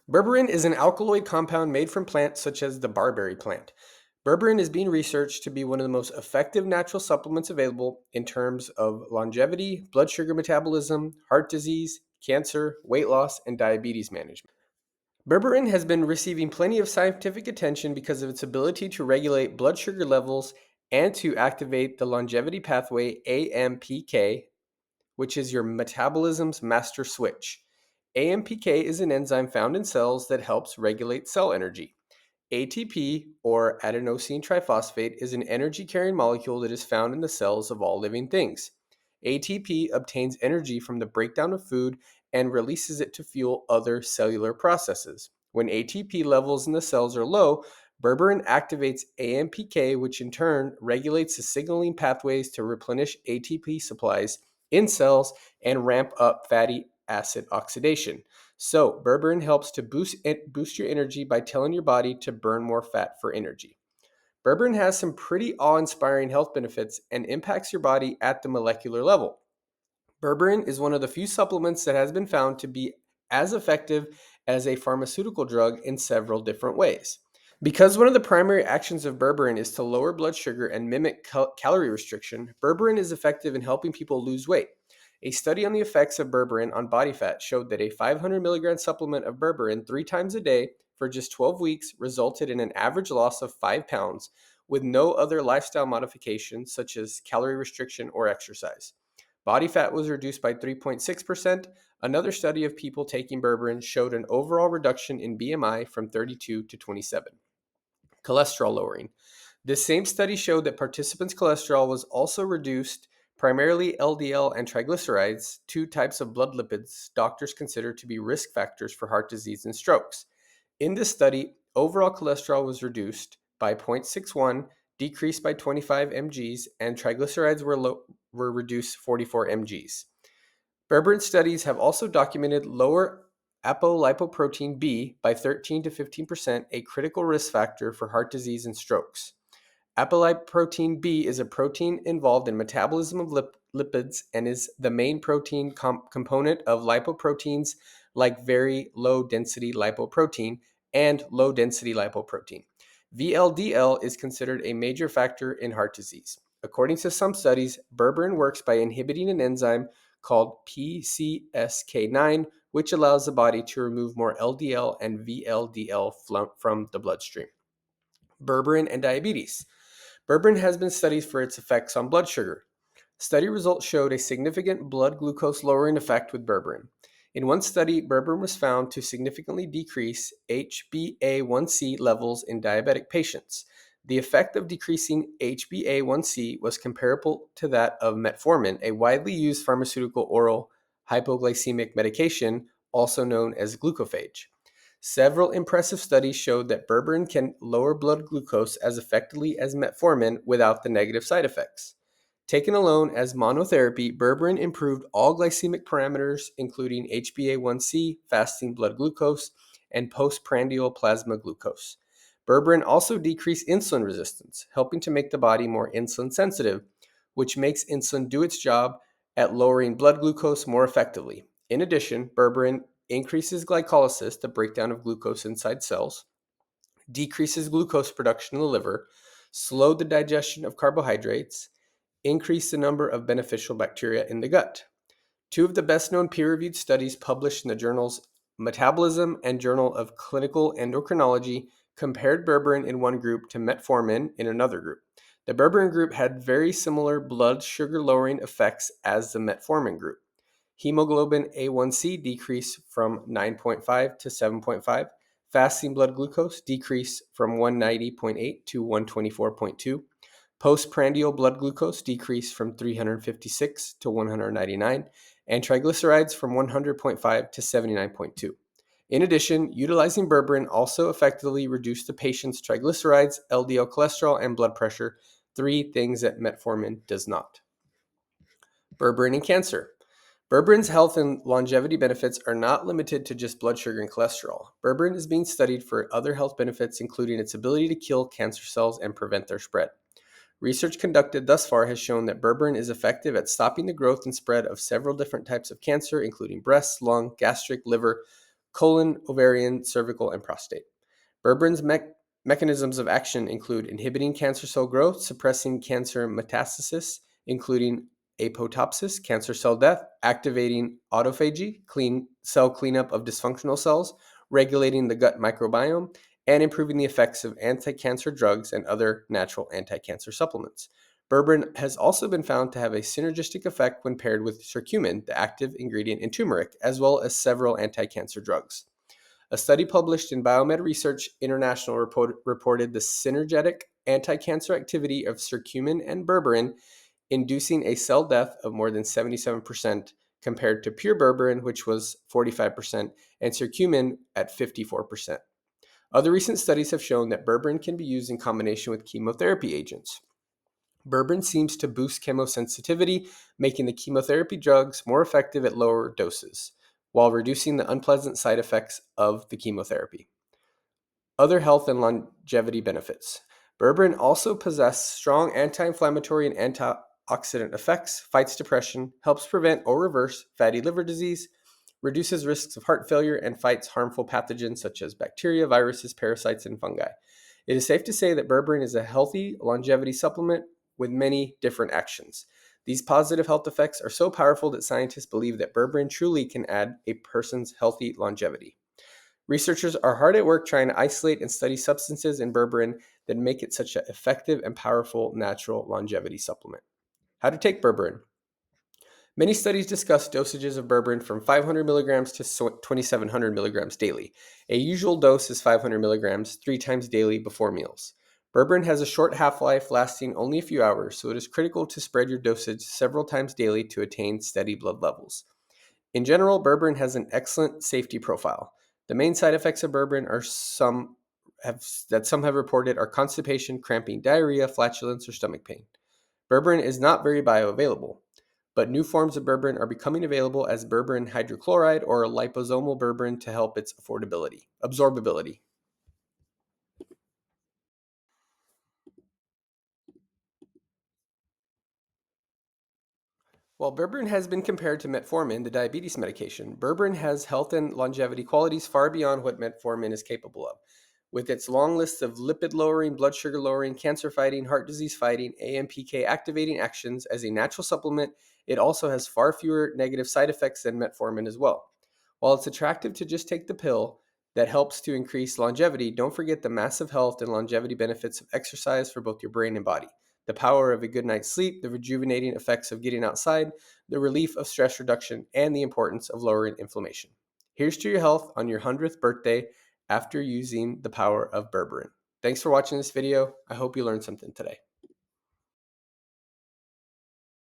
Berberin is an alkaloid compound made from plants such as the barberry plant. Berberin is being researched to be one of the most effective natural supplements available in terms of longevity, blood sugar metabolism, heart disease, cancer, weight loss, and diabetes management. Berberin has been receiving plenty of scientific attention because of its ability to regulate blood sugar levels and to activate the longevity pathway AMPK, which is your metabolism's master switch. AMPK is an enzyme found in cells that helps regulate cell energy. ATP, or adenosine triphosphate, is an energy carrying molecule that is found in the cells of all living things. ATP obtains energy from the breakdown of food and releases it to fuel other cellular processes. When ATP levels in the cells are low, berberin activates AMPK, which in turn regulates the signaling pathways to replenish ATP supplies in cells and ramp up fatty acid oxidation. So, berberin helps to boost your energy by telling your body to burn more fat for energy. Berberin has some pretty awe-inspiring health benefits and impacts your body at the molecular level. Berberin is one of the few supplements that has been found to be as effective as a pharmaceutical drug in several different ways. Because one of the primary actions of berberin is to lower blood sugar and mimic calorie restriction, berberin is effective in helping people lose weight. A study on the effects of berberin on body fat showed that a 500 milligram supplement of berberin 3 times a day for just 12 weeks resulted in an average loss of 5 pounds with no other lifestyle modifications such as calorie restriction or exercise. Body fat was reduced by 3.6%. Another study of people taking berberin showed an overall reduction in BMI from 32 to 27. Cholesterol lowering. This same study showed that participants' cholesterol was also reduced, primarily LDL and triglycerides, 2 types of blood lipids doctors consider to be risk factors for heart disease and strokes. In this study, overall cholesterol was reduced by 0.61, decreased by 25 mgs, and triglycerides were reduced 44 mgs. Berberin studies have also documented lower apolipoprotein B by 13 to 15%, a critical risk factor for heart disease and strokes. Apolipoprotein B is a protein involved in metabolism of lipids and is the main protein component of lipoproteins like very low density lipoprotein and low density lipoprotein. VLDL is considered a major factor in heart disease. According to some studies, berberin works by inhibiting an enzyme called PCSK9, which allows the body to remove more LDL and VLDL from the bloodstream. Berberin and diabetes. Berberin has been studied for its effects on blood sugar. Study results showed a significant blood glucose lowering effect with berberin. In one study, berberin was found to significantly decrease HbA1c levels in diabetic patients. The effect of decreasing HbA1c was comparable to that of metformin, a widely used pharmaceutical oral hypoglycemic medication, also known as glucophage. Several impressive studies showed that berberin can lower blood glucose as effectively as metformin without the negative side effects. Taken alone as monotherapy, berberin improved all glycemic parameters, including HbA1c, fasting blood glucose, and postprandial plasma glucose. Berberin also decreased insulin resistance, helping to make the body more insulin sensitive, which makes insulin do its job at lowering blood glucose more effectively. In addition, berberin increases glycolysis, the breakdown of glucose inside cells, decreases glucose production in the liver, slowed the digestion of carbohydrates, increase the number of beneficial bacteria in the gut. 2 of the best-known peer-reviewed studies published in the journals Metabolism and Journal of Clinical Endocrinology compared berberin in one group to metformin in another group. The berberin group had very similar blood sugar lowering effects as the metformin group. Hemoglobin A1c decreased from 9.5 to 7.5. Fasting blood glucose decreased from 190.8 to 124.2. Postprandial blood glucose decreased from 356 to 199, and triglycerides from 100.5 to 79.2. In addition, utilizing berberin also effectively reduced the patient's triglycerides, LDL cholesterol, and blood pressure, 3 things that metformin does not. Berberin and cancer. Berberin's health and longevity benefits are not limited to just blood sugar and cholesterol. Berberin is being studied for other health benefits, including its ability to kill cancer cells and prevent their spread. Research conducted thus far has shown that berberin is effective at stopping the growth and spread of several different types of cancer, including breast, lung, gastric, liver, colon, ovarian, cervical, and prostate. Berberin's mechanisms of action include inhibiting cancer cell growth, suppressing cancer metastasis, including apoptosis, cancer cell death, activating autophagy, cell cleanup of dysfunctional cells, regulating the gut microbiome, and improving the effects of anti-cancer drugs and other natural anti-cancer supplements. Berberin has also been found to have a synergistic effect when paired with curcumin, the active ingredient in turmeric, as well as several anti-cancer drugs. A study published in Biomed Research International reported the synergetic anti-cancer activity of curcumin and berberin, inducing a cell death of more than 77% compared to pure berberin, which was 45%, and curcumin at 54%. Other recent studies have shown that berberin can be used in combination with chemotherapy agents. Berberin seems to boost chemosensitivity, making the chemotherapy drugs more effective at lower doses, while reducing the unpleasant side effects of the chemotherapy. Other health and longevity benefits. Berberin also possesses strong anti-inflammatory and antioxidant effects, fights depression, helps prevent or reverse fatty liver disease, reduces risks of heart failure, and fights harmful pathogens such as bacteria, viruses, parasites, and fungi. It is safe to say that berberin is a healthy longevity supplement with many different actions. These positive health effects are so powerful that scientists believe that berberin truly can add a person's healthy longevity. Researchers are hard at work trying to isolate and study substances in berberin that make it such an effective and powerful natural longevity supplement. How to take berberin. Many studies discuss dosages of berberin from 500 milligrams to 2,700 milligrams daily. A usual dose is 500 milligrams 3 times daily before meals. Berberin has a short half-life lasting only a few hours, so it is critical to spread your dosage several times daily to attain steady blood levels. In general, berberin has an excellent safety profile. The main side effects of berberin are some have reported are constipation, cramping, diarrhea, flatulence, or stomach pain. Berberin is not very bioavailable, but new forms of berberin are becoming available as berberin hydrochloride or liposomal berberin to help its absorbability. While berberin has been compared to metformin, the diabetes medication, berberin has health and longevity qualities far beyond what metformin is capable of. With its long list of lipid lowering, blood sugar lowering, cancer fighting, heart disease fighting, AMPK activating actions as a natural supplement, it also has far fewer negative side effects than metformin as well. While it's attractive to just take the pill that helps to increase longevity, don't forget the massive health and longevity benefits of exercise for both your brain and body. The power of a good night's sleep, the rejuvenating effects of getting outside, the relief of stress reduction, and the importance of lowering inflammation. Here's to your health on your 100th birthday after using the power of berberin. Thanks for watching this video. I hope you learned something today.